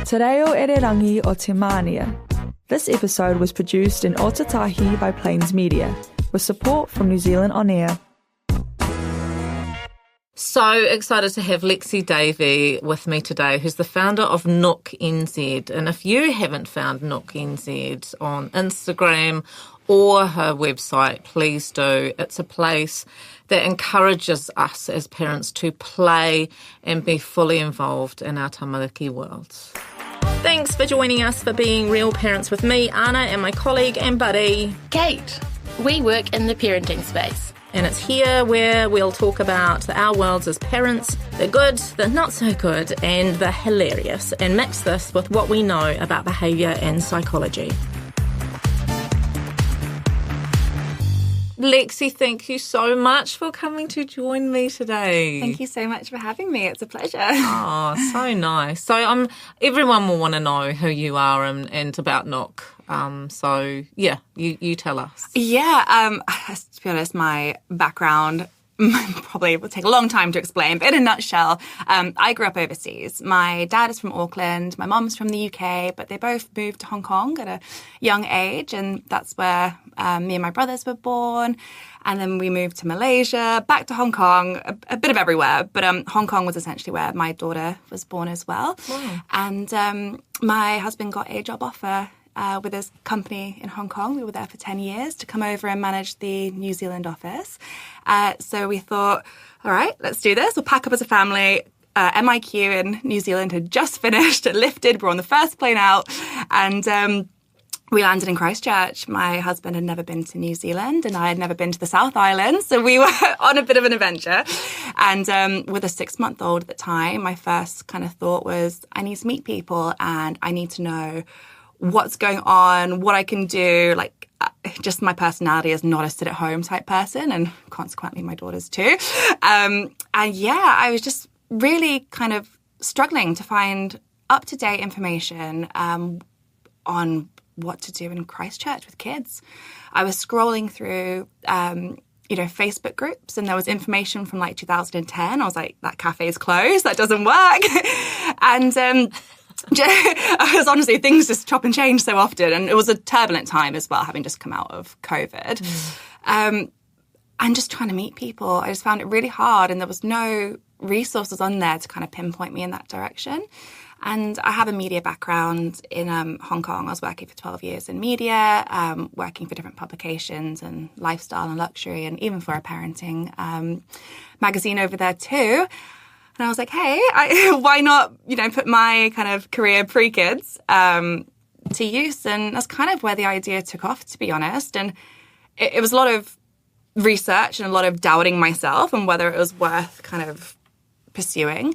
Te reo ererangi o te mānia. This episode was produced in Ōtautahi by Plains Media, with support from New Zealand On Air. So excited to have Lexi Davey with me today, who's the founder of Nook NZ. And if you haven't found Nook NZ on Instagram or her website, please do. It's a place that encourages us as parents to play and be fully involved in our tamariki world. Thanks for joining us for Being Real Parents with me, Anna, and my colleague and buddy, Kate. We work in the parenting space. and it's here where we'll talk about our worlds as parents, the good, the not so good, and the hilarious, and mix this with what we know about behaviour and psychology. Lexi, thank you so much for coming to join me today. Thank you so much for having me. It's a pleasure. Oh, so nice. So everyone will want to know who you are and about Nook. So, yeah, you tell us. Yeah, to be honest, my background probably will take a long time to explain, but in a nutshell, I grew up overseas. My dad is from Auckland, my mom's from the UK, but they both moved to Hong Kong at a young age, and that's where me and my brothers were born. And then we moved to Malaysia, back to Hong Kong, a bit of everywhere, but Hong Kong was essentially where my daughter was born as well. Wow. And my husband got a job offer with his company in Hong Kong. We were there for 10 years to come over and manage the New Zealand office. So we thought, all right, let's do this. We'll pack up as a family. MIQ in New Zealand had just finished, it lifted. We're on the first plane out. And we landed in Christchurch. My husband had never been to New Zealand and I had never been to the South Island. So we were on a bit of an adventure. And with a 6-month-old at the time, my first kind of thought was, I need to meet people and I need to know what's going on, what I can do. Like, just my personality is not a sit-at-home type person, and consequently my daughter's too. And yeah, I was just really kind of struggling to find up-to-date information on what to do in Christchurch with kids. I was scrolling through Facebook groups, and there was information from like 2010. I was like, that cafe's closed, that doesn't work. And because honestly, things just chop and change so often. And it was a turbulent time as well, having just come out of COVID. And just trying to meet people, I just found it really hard. And there was no resources on there to kind of pinpoint me in that direction. And I have a media background in Hong Kong. I was working for 12 years in media, working for different publications and lifestyle and luxury, and even for a parenting magazine over there too. And I was like, hey, why not, put my kind of career pre-kids to use? And that's kind of where the idea took off, to be honest. And it was a lot of research and a lot of doubting myself and whether it was worth kind of pursuing.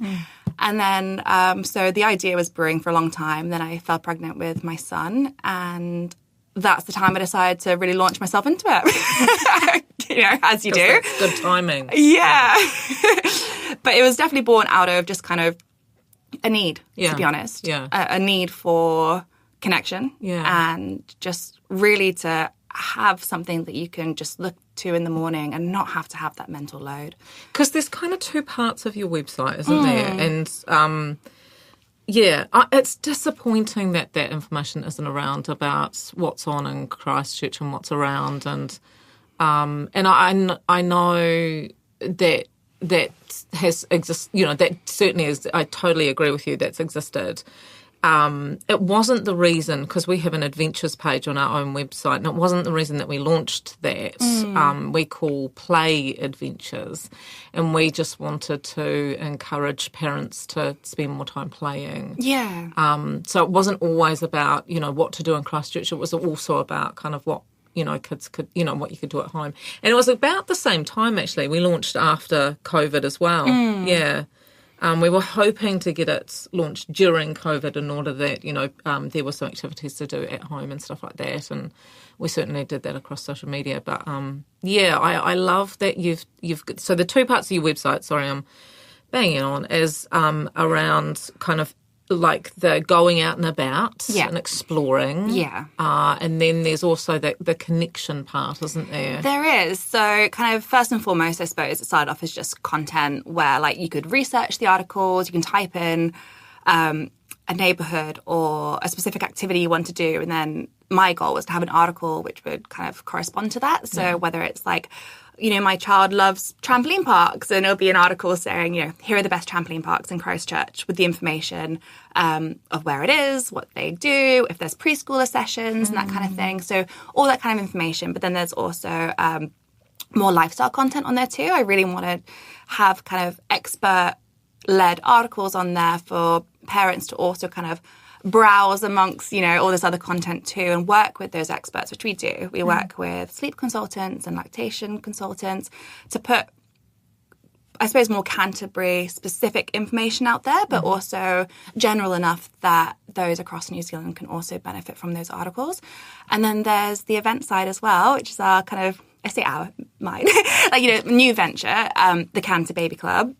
And then, so the idea was brewing for a long time. Then I fell pregnant with my son, and that's the time I decided to really launch myself into it. As you do. Good timing. Yeah. But it was definitely born out of just kind of a need, to be honest. Yeah. A need for connection. Yeah. And just really to have something that you can just look to in the morning and not have to have that mental load. Because there's kind of two parts of your website, isn't there? And it's disappointing that that information isn't around about what's on in Christchurch and what's around. And I know that has that certainly is. I totally agree with you. That's existed. It wasn't the reason, because we have an adventures page on our own website, and it wasn't the reason that we launched that. We call Play Adventures, and we just wanted to encourage parents to spend more time playing. Yeah. So it wasn't always about, what to do in Christchurch. It was also about kind of what, kids could, what you could do at home. And it was about the same time, actually. We launched after COVID as well. Yeah. We were hoping to get it launched during COVID in order that, there were some activities to do at home and stuff like that. And we certainly did that across social media. But, I love that you've so the two parts of your website, sorry, I'm banging on, is around kind of like the going out and about and exploring. Yeah. And then there's also the connection part, isn't there? There is. So kind of first and foremost, I suppose, it started off as just content where like you could research the articles, you can type in a neighbourhood or a specific activity you want to do, and then my goal was to have an article which would kind of correspond to that. So whether it's like, my child loves trampoline parks, and it'll be an article saying, here are the best trampoline parks in Christchurch with the information of where it is, what they do, if there's preschooler sessions and that kind of thing. So all that kind of information. But then there's also more lifestyle content on there too. I really want to have kind of expert-led articles on there for parents to also kind of browse amongst, all this other content too, and work with those experts, which we do. We work with sleep consultants and lactation consultants to put, I suppose, more Canterbury-specific information out there, but also general enough that those across New Zealand can also benefit from those articles. And then there's the event side as well, which is our kind of, mine, new venture, the Canter Baby Club.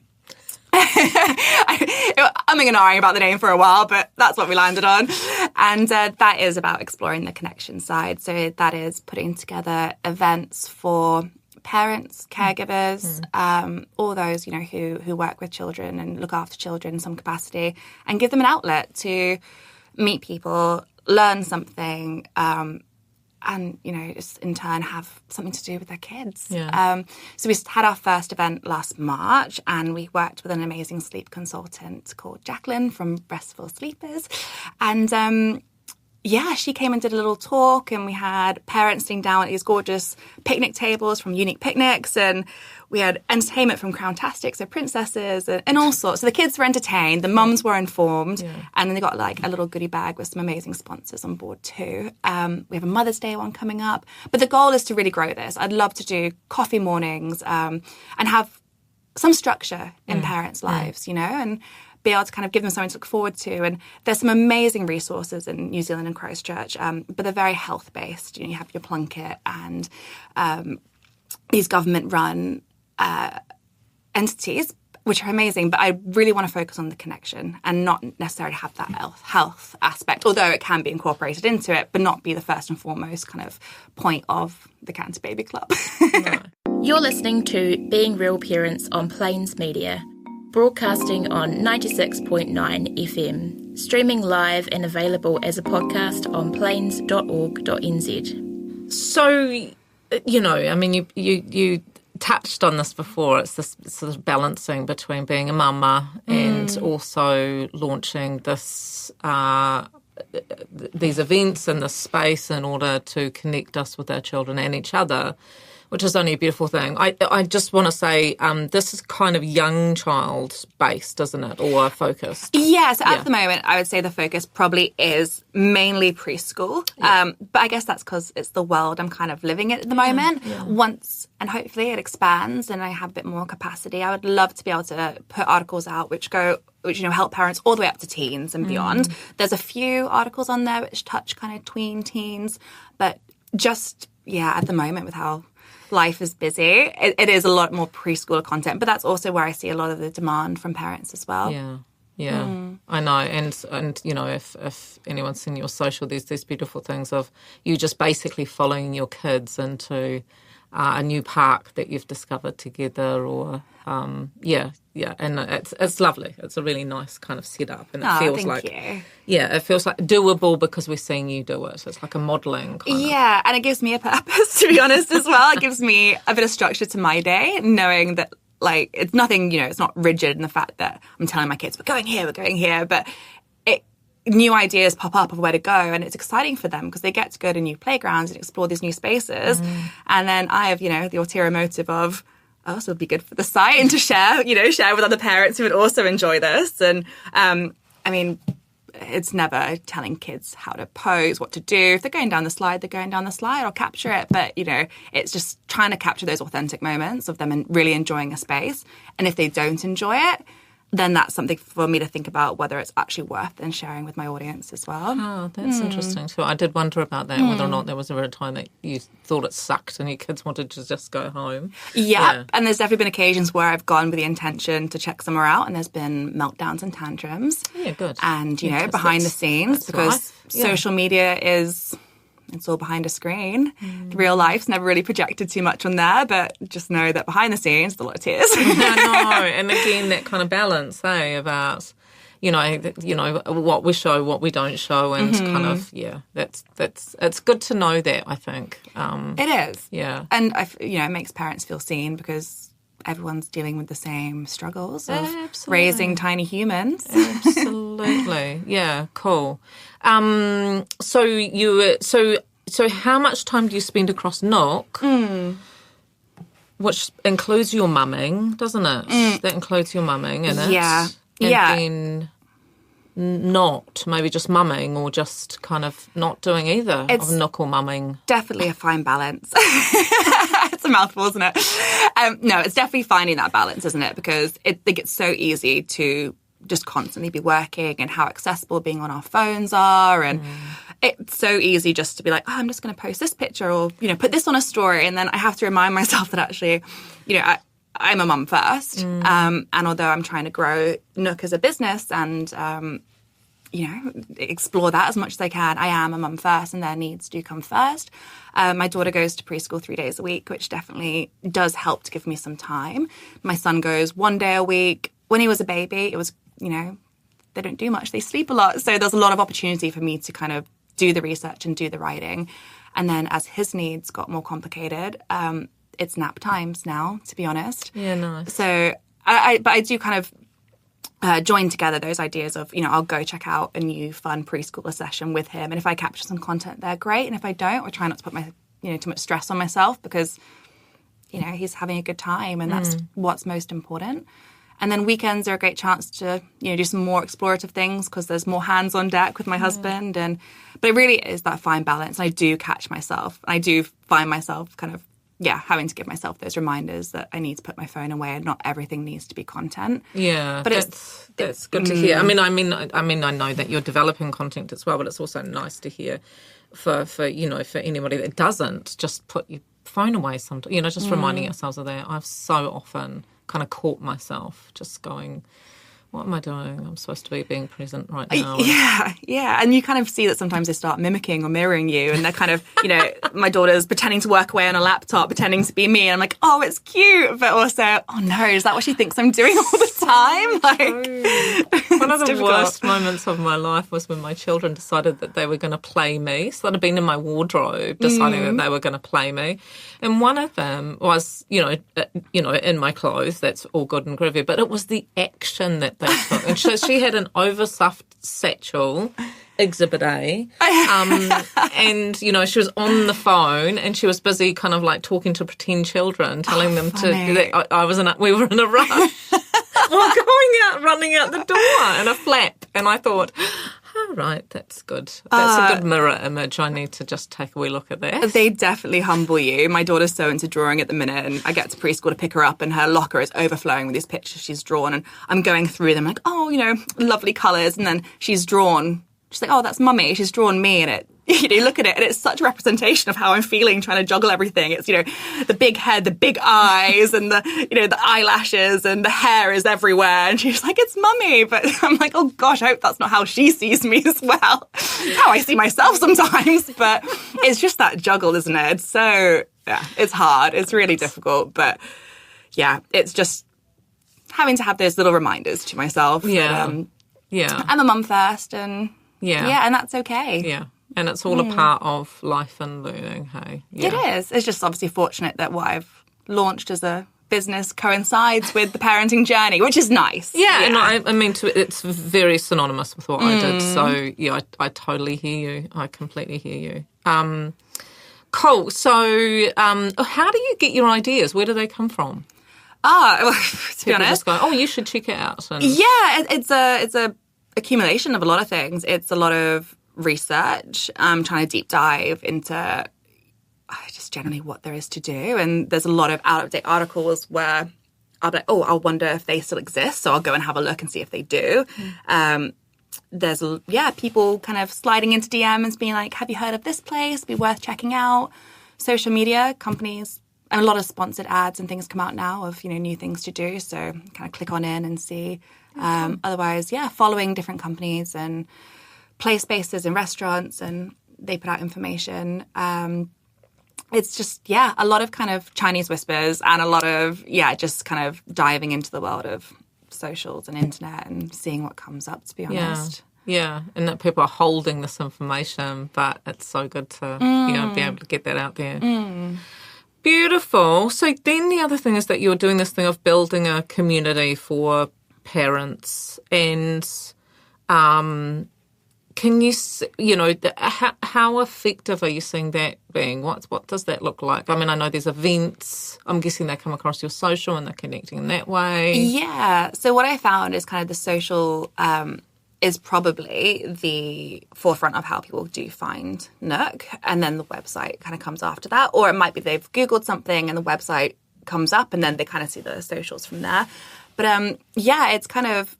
I'm ignoring about the name for a while, but that's what we landed on. And that is about exploring the connection side. So that is putting together events for parents, caregivers, all those, who work with children and look after children in some capacity, and give them an outlet to meet people, learn something, and, just in turn have something to do with their kids. Yeah. So we had our first event last March, and we worked with an amazing sleep consultant called Jacqueline from Breastful Sleepers. And she came and did a little talk, and we had parents sitting down at these gorgeous picnic tables from Unique Picnics, and we had entertainment from Crowntastic, so princesses and all sorts. So the kids were entertained, the mums were informed, and then they got like a little goodie bag with some amazing sponsors on board too. We have a Mother's Day one coming up. But the goal is to really grow this. I'd love to do coffee mornings and have some structure in parents' lives, and be able to kind of give them something to look forward to. And there's some amazing resources in New Zealand and Christchurch, but they're very health-based. You have your Plunket and these government-run entities, which are amazing, but I really want to focus on the connection and not necessarily have that health aspect, although it can be incorporated into it, but not be the first and foremost kind of point of the Canter Baby Club. You're listening to Being Real Parents on Plains Media, broadcasting on 96.9 FM, streaming live and available as a podcast on plains.org.nz. So, you touched on this before. It's this sort of balancing between being a mama and also launching this these events in this space in order to connect us with our children and each other, which is only a beautiful thing. I just want to say this is kind of young child based, isn't it, or focused? Yeah, so at the moment, I would say the focus probably is mainly preschool. But I guess that's because it's the world I'm kind of living in at the moment. Yeah. Once, and hopefully it expands and I have a bit more capacity, I would love to be able to put articles out which help parents all the way up to teens and beyond. There's a few articles on there which touch kind of tween teens, but just, at the moment with how life is busy, it is a lot more preschooler content, but that's also where I see a lot of the demand from parents as well. I know, and if anyone's seen your social, there's these beautiful things of you just basically following your kids into a new park that you've discovered together, or and it's lovely. It's a really nice kind of setup, and it feels like it feels like doable because we're seeing you do it. So it's like a modelling kind of. And it gives me a purpose, to be honest, as well. It gives me a bit of structure to my day, knowing that it's nothing, it's not rigid in the fact that I'm telling my kids we're going here, but new ideas pop up of where to go, and it's exciting for them because they get to go to new playgrounds and explore these new spaces. And then I have, the ulterior motive of, this would be good for the site and to share with other parents who would also enjoy this. And it's never telling kids how to pose, what to do. If they're going down the slide, I'll capture it. But, it's just trying to capture those authentic moments of them and really enjoying a space. And if they don't enjoy it, then that's something for me to think about whether it's actually worth then sharing with my audience as well. Oh, that's interesting too. I did wonder about that, whether or not there was ever a time that you thought it sucked and your kids wanted to just go home. Yeah, and there's definitely been occasions where I've gone with the intention to check somewhere out and there's been meltdowns and tantrums. Yeah, good. And, behind the scenes, because social media is... It's all behind a screen. The real life's never really projected too much on there, but just know that behind the scenes, there's a lot of tears. I know. And again, that kind of balance, about, what we show, what we don't show, and kind of, it's good to know that, I think. It is. Yeah. And, it makes parents feel seen because everyone's dealing with the same struggles of raising tiny humans. Absolutely. Yeah, cool. So how much time do you spend across Nook? Which includes your mumming, doesn't it? That includes your mumming in it. Yeah. And then not maybe just mumming or just kind of not doing either of Nook or mumming. Definitely a fine balance. It's a mouthful, isn't it? No, it's definitely finding that balance, isn't it? Because I think it's so easy to just constantly be working and how accessible being on our phones are. And it's so easy just to be like, I'm just going to post this picture or, put this on a story. And then I have to remind myself that actually, I'm a mum first. And although I'm trying to grow Nook as a business and, explore that as much as I can, I am a mum first and their needs do come first. My daughter goes to preschool 3 days a week, which definitely does help to give me some time. My son goes 1 day a week. When he was a baby, it was, they don't do much. They sleep a lot. So there's a lot of opportunity for me to kind of do the research and do the writing. And then as his needs got more complicated, it's nap times now, to be honest. Yeah, nice. So I do kind of join together those ideas of, I'll go check out a new fun preschooler session with him. And if I capture some content there, great. And if I don't, I try not to put too much stress on myself because, he's having a good time and that's what's most important. And then weekends are a great chance to, do some more explorative things because there's more hands on deck with my husband. But it really is that fine balance. And I do catch myself. I do find myself kind of, having to give myself those reminders that I need to put my phone away and not everything needs to be content. Yeah, but that's good to hear. I mean, I know that you're developing content as well, but it's also nice to hear for anybody that doesn't just put your phone away sometimes. Just reminding ourselves of that. I've so often kind of caught myself just going, what am I doing? I'm supposed to be being present right now. Yeah. And you kind of see that sometimes they start mimicking or mirroring you and they're kind of, my daughter's pretending to work away on a laptop, pretending to be me. And I'm like, oh, it's cute. But also, oh no, is that what she thinks I'm doing all the time? One of the worst moments of my life was when my children decided that they were going to play me. So they'd been in my wardrobe deciding that they were going to play me. And one of them was, in my clothes. That's all good and groovy. But it was the action that they took. And so she had an overstuffed satchel, Exhibit A. And, she was on the phone and she was busy kind of like talking to pretend children, telling them that we were in a rush. While running out the door in a flap. And I thought, oh, right, that's good. That's a good mirror image. I need to just take a wee look at that. They definitely humble you. My daughter's so into drawing at the minute and I get to preschool to pick her up and her locker is overflowing with these pictures she's drawn and I'm going through them like, oh, lovely colours. And then she's drawn, she's like, oh, that's mummy. She's drawn me and you look at it and it's such a representation of how I'm feeling trying to juggle everything. It's, the big head, the big eyes and the eyelashes and the hair is everywhere. And she's like, it's mummy. But I'm like, oh gosh, I hope that's not how she sees me as well. It's how I see myself sometimes. But it's just that juggle, isn't it? So yeah, it's hard. It's really difficult. But yeah, it's just having to have those little reminders to myself. Yeah. That, I'm a mum first and and that's okay. Yeah. And it's all a part of life and learning, hey? Yeah. It is. It's just obviously fortunate that what I've launched as a business coincides with the parenting journey, which is nice. Yeah. And I mean, it's very synonymous with what I did. So, yeah, I totally hear you. I completely hear you. Cool. So how do you get your ideas? Where do they come from? To be honest. Just go, oh, you should check it out. And... Yeah, it's a accumulation of a lot of things. It's a lot of research, trying to deep dive into just generally what there is to do. And there's a lot of out-of-date articles where I'll be like, oh, I'll wonder if they still exist. So I'll go and have a look and see if they do. There's, people kind of sliding into DMs being like, have you heard of this place? Be worth checking out. Social media, companies, and a lot of sponsored ads and things come out now of, new things to do. So kind of click on in and see. Otherwise, following different companies and play spaces in restaurants and they put out information. It's just, a lot of kind of Chinese whispers and a lot of, just kind of diving into the world of socials and internet and seeing what comes up, to be honest. Yeah, and that people are holding this information, but it's so good to be able to get that out there. Beautiful. So then the other thing is that you're doing this thing of building a community for parents, and can you, how effective are you seeing that being? What does that look like? I mean, I know there's events. I'm guessing they come across your social and they're connecting in that way. Yeah. So what I found is kind of the social is probably the forefront of how people do find Nook, and then the website kind of comes after that. Or it might be they've Googled something and the website comes up, and then they kind of see the socials from there. But it's kind of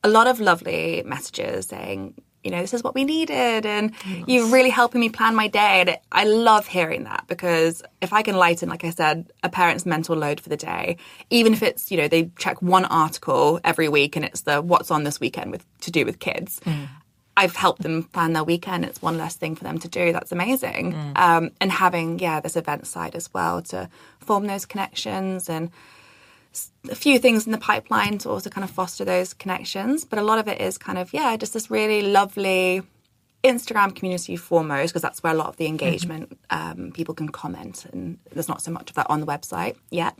a lot of lovely messages saying, this is what we needed, and you're really helping me plan my day. And I love hearing that, because if I can lighten, like I said, a parent's mental load for the day, even if it's, they check one article every week and it's the what's on this weekend to do with kids, I've helped them plan their weekend. It's one less thing for them to do. That's amazing. And having, this event side as well to form those connections, and a few things in the pipeline to also kind of foster those connections. But a lot of it is kind of, just this really lovely Instagram community foremost, because that's where a lot of the engagement, people can comment, and there's not so much of that on the website yet.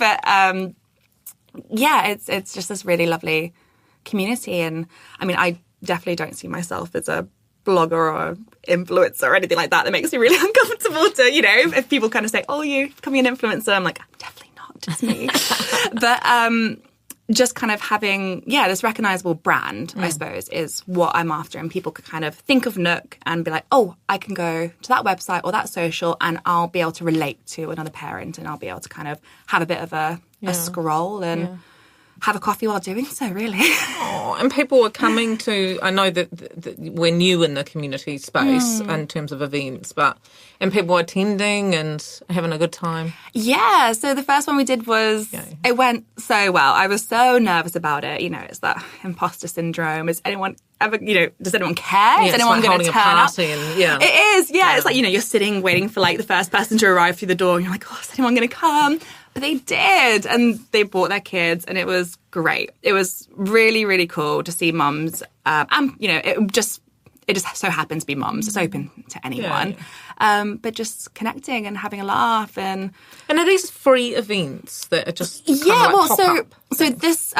But it's just this really lovely community. And I mean, I definitely don't see myself as a blogger or influencer or anything like that. That makes me really uncomfortable to, if people kind of say, oh, you're becoming an influencer, I'm like, I'm definitely not, just me. But just kind of having, this recognisable brand, I suppose, is what I'm after. And people could kind of think of Nook and be like, oh, I can go to that website or that social and I'll be able to relate to another parent, and I'll be able to kind of have a bit of a scroll and have a coffee while doing so, really. Oh, and people are coming to, I know that we're new in the community space in terms of events, and people are attending and having a good time. Yeah, so the first one we did was, it went so well. I was so nervous about it. It's that imposter syndrome. Is anyone ever, does anyone care? Is anyone going to turn up? And, It is, It's like, you're sitting waiting for like the first person to arrive through the door, and you're like, oh, is anyone going to come? But they did, and they brought their kids, and it was great. It was really, really cool to see mums, and it just so happens to be mums. It's open to anyone, but just connecting and having a laugh, and are these free events that are just pop up? So this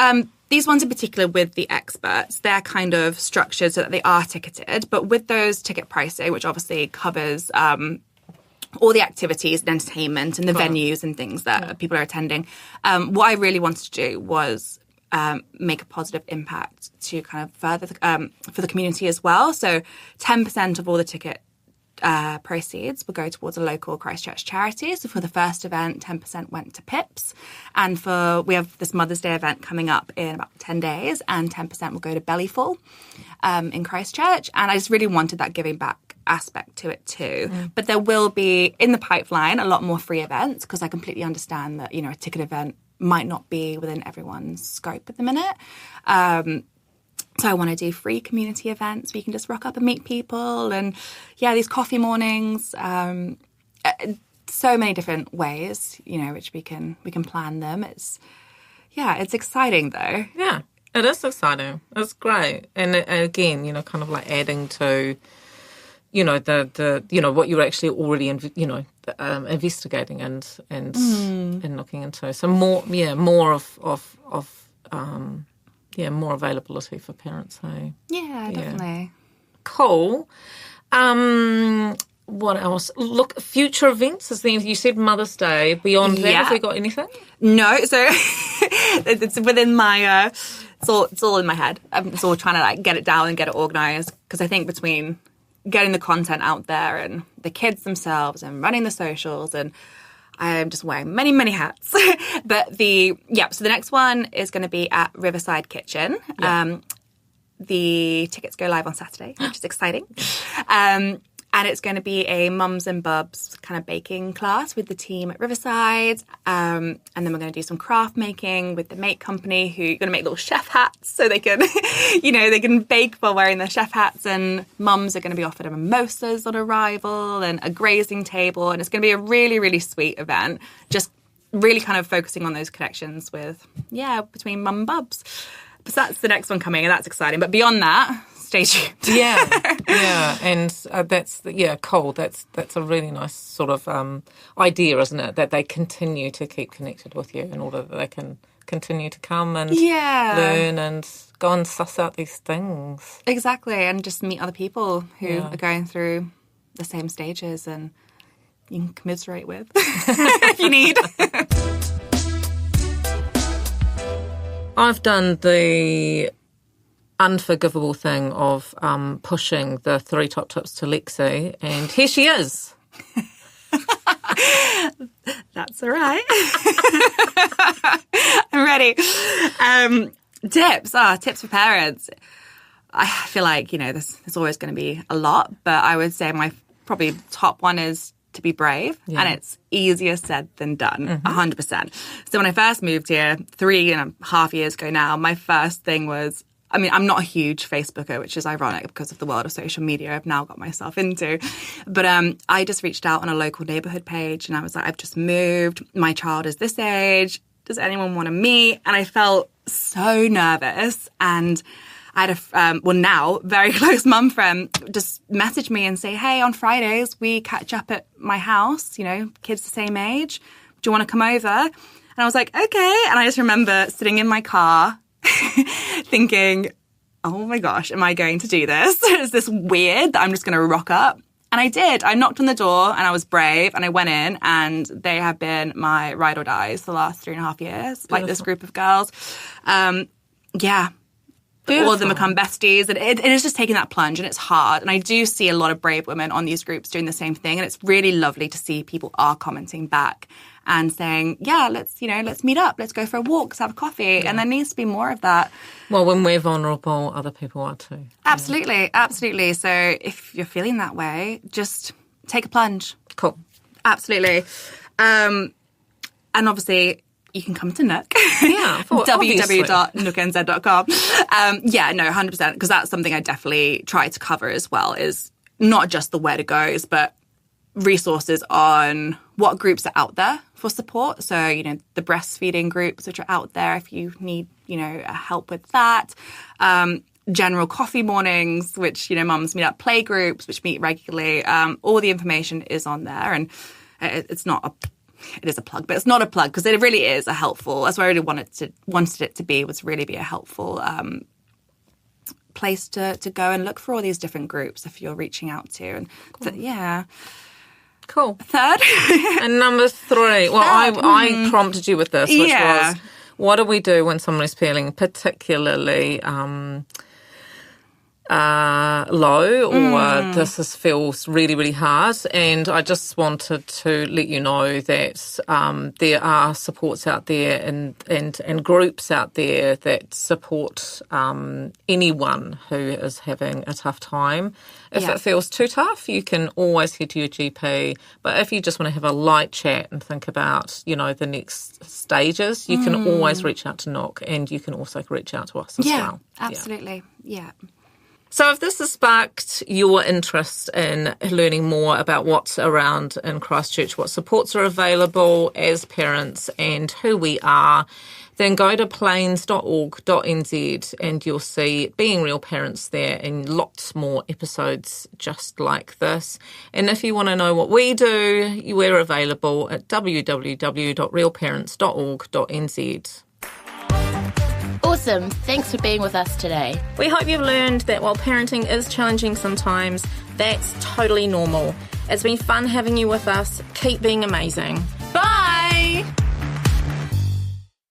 these ones in particular with the experts, they're kind of structured so that they are ticketed, but with those ticket pricing, which obviously covers all the activities and entertainment and the venues and things that people are attending. What I really wanted to do was make a positive impact to kind of further for the community as well. So 10% of all the ticket proceeds will go towards a local Christchurch charity. So for the first event, 10% went to Pips. And we have this Mother's Day event coming up in about 10 days, and 10% will go to Bellyful in Christchurch. And I just really wanted that giving back aspect to it too. But there will be in the pipeline a lot more free events, because I completely understand that, a ticket event might not be within everyone's scope at the minute. So I want to do free community events where you can just rock up and meet people, and these coffee mornings, so many different ways, which we can plan them. It's exciting though. Yeah, it is exciting. It's great. And again, kind of like adding to the what you're actually already investigating and looking into. So more more availability for parents. Hey? Yeah, definitely. Cool. What else? Look, future events. Is there, you said Mother's Day. Beyond that, have we got anything? No. So it's within my. It's all in my head. I'm all trying to like get it down and get it organised, because I think between getting the content out there and the kids themselves and running the socials, and I'm just wearing many, many hats. But so the next one is going to be at Riverside Kitchen. Yeah. The tickets go live on Saturday, which is exciting. And it's going to be a mums and bubs kind of baking class with the team at Riverside. And then we're going to do some craft making with the Make Company, who are going to make little chef hats so they can, they can bake while wearing their chef hats. And mums are going to be offered a mimosas on arrival and a grazing table. And it's going to be a really, really sweet event. Just really kind of focusing on those connections with, between mum and bubs. So that's the next one coming, and that's exciting. But beyond that, stay tuned. And that's cool. That's a really nice sort of idea, isn't it? That they continue to keep connected with you in order that they can continue to come and learn and go and suss out these things. Exactly, and just meet other people who are going through the same stages and you can commiserate with if you need. I've done the unforgivable thing of pushing the 3 top tips to Lexi, and here she is. That's all right. I'm ready. Tips for parents. I feel like, there's always going to be a lot, but I would say my probably top one is to be brave, and it's easier said than done, 100%. So when I first moved here 3.5 years ago now, my first thing was, I'm not a huge Facebooker, which is ironic because of the world of social media I've now got myself into. But I just reached out on a local neighbourhood page and I was like, I've just moved. My child is this age. Does anyone want to meet? And I felt so nervous. And I had now very close mum friend just message me and say, hey, on Fridays we catch up at my house, kids the same age. Do you want to come over? And I was like, okay. And I just remember sitting in my car thinking, oh my gosh, am I going to do this? Is this weird that I'm just going to rock up? And I did. I knocked on the door and I was brave and I went in, and they have been my ride or dies the last 3.5 years, Beautiful. Like this group of girls. Beautiful. All of them become besties, and it is just taking that plunge, and it's hard. And I do see a lot of brave women on these groups doing the same thing, and it's really lovely to see people are commenting back and saying, let's meet up, let's go for a walk, let's have a coffee. And there needs to be more of that. Well, when we're vulnerable, other people are too. Absolutely. So if you're feeling that way, just take a plunge. Cool. Absolutely. And obviously, you can come to Nook. Yeah, www.nooknz.com. 100%, because that's something I definitely try to cover as well, is not just the where to goes, but resources on what groups are out there for support. So, the breastfeeding groups which are out there if you need, help with that. General coffee mornings, which, mums meet up, play groups, which meet regularly. All the information is on there, and it is a plug, but it's not a plug because it really is a helpful. That's what I really wanted it to be, was really be a helpful place to go and look for all these different groups if you're reaching out to. And cool. Cool. Third. And number 3. Well, I prompted you with this, which was, what do we do when someone is feeling particularly low, or this feels really, really hard? And I just wanted to let you know that there are supports out there and groups out there that support anyone who is having a tough time. If it feels too tough, you can always head to your GP. But if you just want to have a light chat and think about, the next stages, you can always reach out to Nook, and you can also reach out to us as well. Absolutely. Yeah. So if this has sparked your interest in learning more about what's around in Christchurch, what supports are available as parents and who we are, then go to plains.org.nz and you'll see Being Real Parents there and lots more episodes just like this. And if you want to know what we do, we're available at www.realparents.org.nz. Awesome. Thanks for being with us today. We hope you've learned that while parenting is challenging sometimes, that's totally normal. It's been fun having you with us. Keep being amazing. Bye!